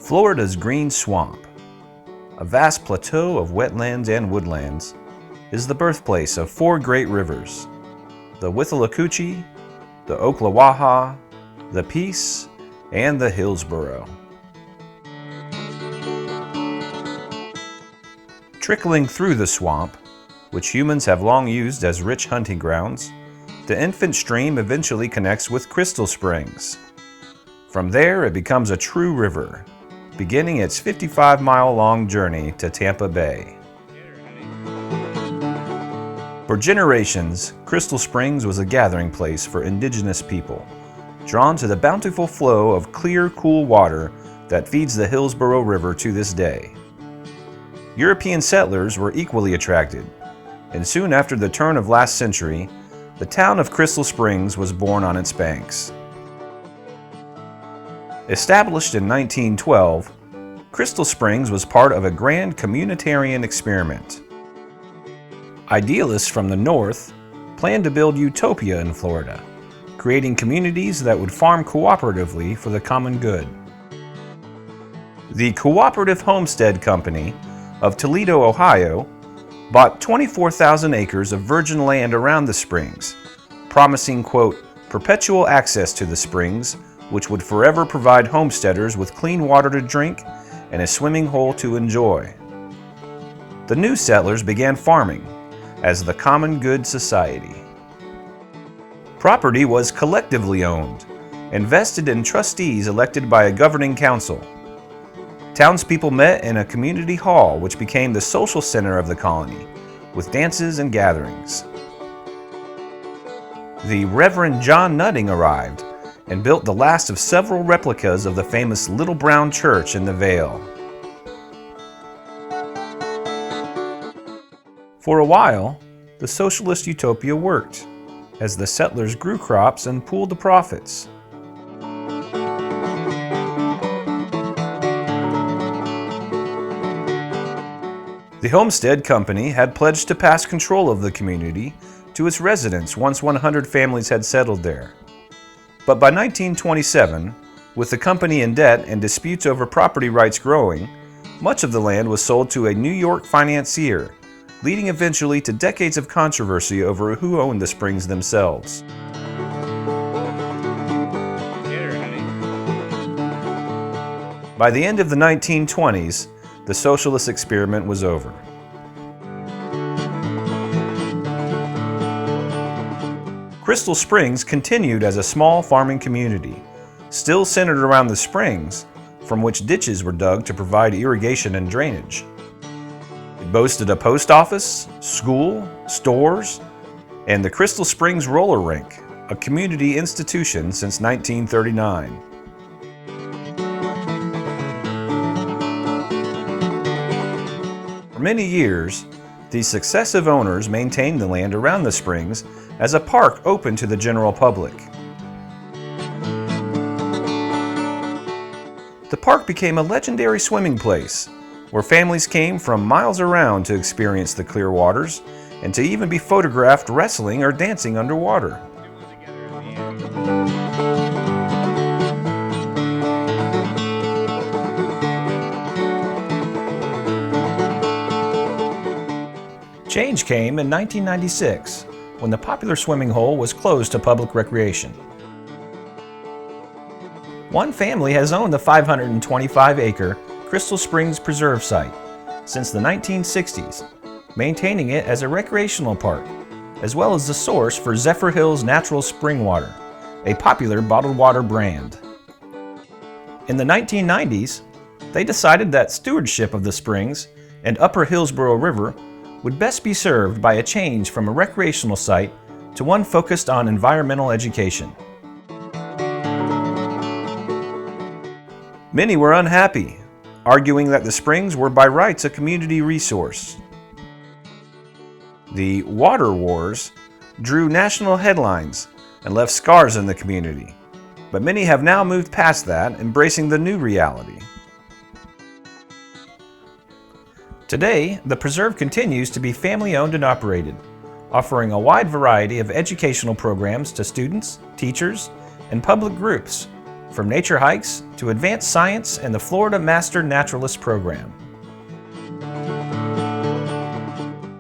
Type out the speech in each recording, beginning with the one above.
Florida's Green Swamp, a vast plateau of wetlands and woodlands, is the birthplace of four great rivers: the Withlacoochee, the Ocklawaha, the Peace, and the Hillsborough. Trickling through the swamp, which humans have long used as rich hunting grounds, the infant stream eventually connects with Crystal Springs. From there, it becomes a true river, beginning its 55-mile-long journey to Tampa Bay. For generations, Crystal Springs was a gathering place for indigenous people, drawn to the bountiful flow of clear, cool water that feeds the Hillsborough River to this day. European settlers were equally attracted, and soon after the turn of last century, the town of Crystal Springs was born on its banks. Established in 1912, Crystal Springs was part of a grand communitarian experiment. Idealists from the North planned to build utopia in Florida, creating communities that would farm cooperatively for the common good. The Cooperative Homestead Company of Toledo, Ohio, bought 24,000 acres of virgin land around the springs, promising, quote, perpetual access to the springs, which would forever provide homesteaders with clean water to drink and a swimming hole to enjoy. The new settlers began farming as the Common Good Society. Property was collectively owned and vested in trustees elected by a governing council. Townspeople met in a community hall which became the social center of the colony, with dances and gatherings. The Reverend John Nutting arrived and built the last of several replicas of the famous Little Brown Church in the Vale. For a while, the socialist utopia worked, as the settlers grew crops and pooled the profits. The Homestead Company had pledged to pass control of the community to its residents once 100 families had settled there. But by 1927, with the company in debt and disputes over property rights growing, much of the land was sold to a New York financier, leading eventually to decades of controversy over who owned the springs themselves. By the end of the 1920s, the socialist experiment was over. Crystal Springs continued as a small farming community, still centered around the springs, from which ditches were dug to provide irrigation and drainage. It boasted a post office, school, stores, and the Crystal Springs Roller Rink, a community institution since 1939. For many years, the successive owners maintained the land around the springs as a park open to the general public. The park became a legendary swimming place, where families came from miles around to experience the clear waters and to even be photographed wrestling or dancing underwater. Change came in 1996, when the popular swimming hole was closed to public recreation. One family has owned the 525-acre Crystal Springs Preserve site since the 1960s, maintaining it as a recreational park, as well as the source for Zephyrhills Natural Spring Water, a popular bottled water brand. In the 1990s, they decided that stewardship of the springs and Upper Hillsborough River would best be served by a change from a recreational site to one focused on environmental education. Many were unhappy, arguing that the springs were by rights a community resource. The water wars drew national headlines and left scars in the community, but many have now moved past that, embracing the new reality. Today, the preserve continues to be family-owned and operated, offering a wide variety of educational programs to students, teachers, and public groups, from nature hikes to advanced science and the Florida Master Naturalist Program.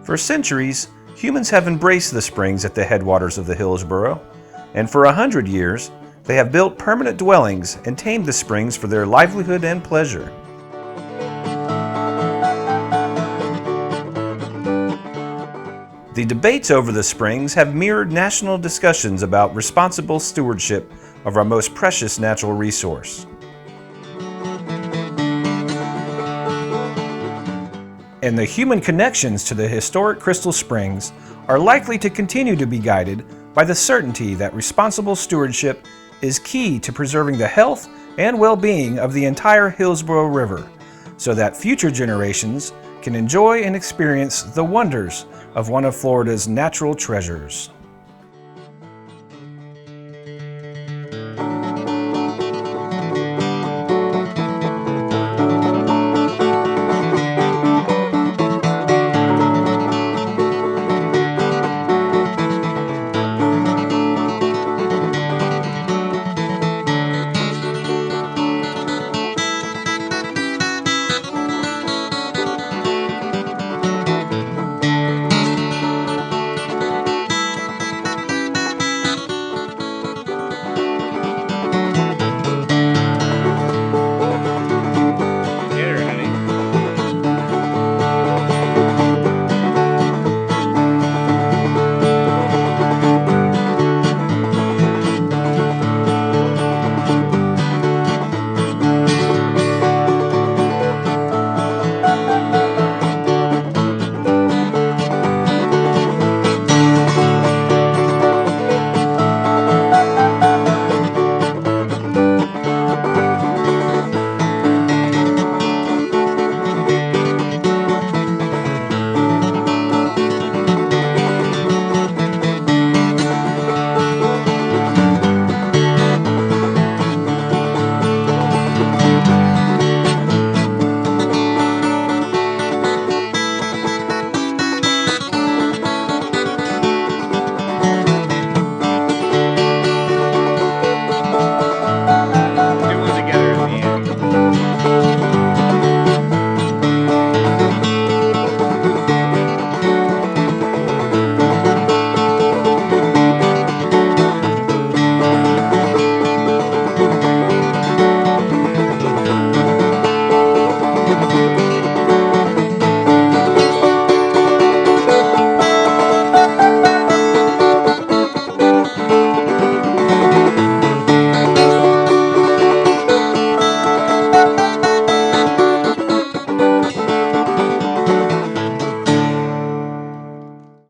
For centuries, humans have embraced the springs at the headwaters of the Hillsborough, and for 100 years, they have built permanent dwellings and tamed the springs for their livelihood and pleasure. The debates over the springs have mirrored national discussions about responsible stewardship of our most precious natural resource. And the human connections to the historic Crystal Springs are likely to continue to be guided by the certainty that responsible stewardship is key to preserving the health and well-being of the entire Hillsborough River, so that future generations can enjoy and experience the wonders of one of Florida's natural treasures.